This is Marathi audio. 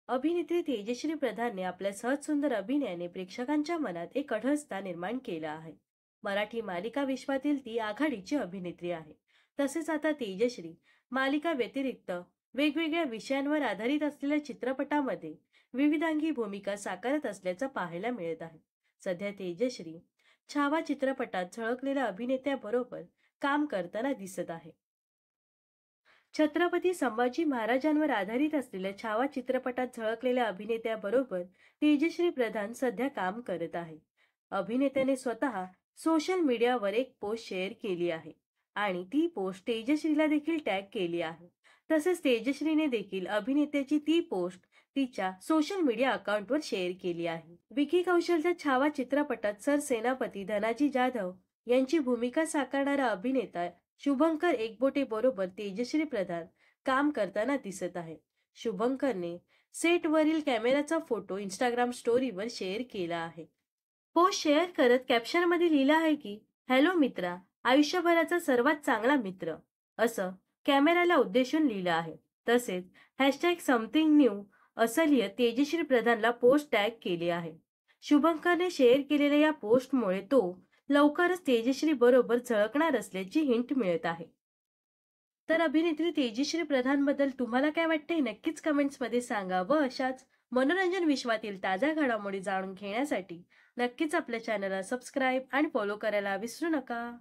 अभिनेत्री तेजश्री प्रधानने आपल्या सहज सुंदर अभिनयाने प्रेक्षकांच्या मनात एक अढळ स्थान निर्माण केलं आहे. मराठी मालिका विश्वातील ती आघाडीची अभिनेत्री आहे. तसेच आता तेजश्री मालिका व्यतिरिक्त वेगवेगळ्या विषयांवर आधारित असलेल्या चित्रपटामध्ये विविधांगी भूमिका साकारत असल्याचं पाहायला मिळत आहे. सध्या तेजश्री छावा चित्रपटात झळकलेल्या अभिनेत्याबरोबर काम करताना दिसत आहे. छत्रपती संभाजी महाराजांवर आधारित असलेल्या छावा चित्रपटात झळकलेल्या अभिनेत्याबरोबर तेजश्री प्रधान सध्या काम करत आहे. अभिनेत्याने स्वतः सोशल मीडियावर एक पोस्ट शेअर केली आहे आणि ती पोस्ट तेजश्रीला देखील टॅग केली आहे. तसेच तेजश्रीने देखील अभिनेत्याची ती पोस्ट तिच्या सोशल मीडिया अकाउंटवर शेअर केली आहे. विकी कौशलच्या छावा चित्रपटात सरसेनापती धनाजी जाधव यांची भूमिका साकारणारा अभिनेता शुभंकर एकबोटे बरोबर तेजश्री प्रधान काम करताना दिसत आहे. शुभंकरने सेटवरील कॅमेराचा फोटो इंस्टाग्राम स्टोरीवर शेअर केला आहे. पोस्ट शेअर करत कॅप्शनमध्ये लिहिलं आहे की, हॅलो मित्रा, आयुष्यभराचा सर्वात चांगला मित्र, असं कॅमेराला उद्देशून लिहिलं आहे. तसेच हॅशटॅग समथिंग न्यू असं लिहित तेजश्री प्रधानला पोस्ट टॅग केली आहे. शुभंकरने शेअर केलेल्या या पोस्टमुळे तो लवकरच तेजश्री बरोबर झळकणार असल्याची हिंट मिळत आहे. तर अभिनेत्री तेजश्री प्रधान बद्दल तुम्हाला काय वाटतंय नक्कीच कमेंट्स मध्ये सांगा व अशाच मनोरंजन विश्वातील ताज्या घडामोडी जाणून घेण्यासाठी नक्कीच आपल्या चॅनलला सबस्क्राईब आणि फॉलो करायला विसरू नका.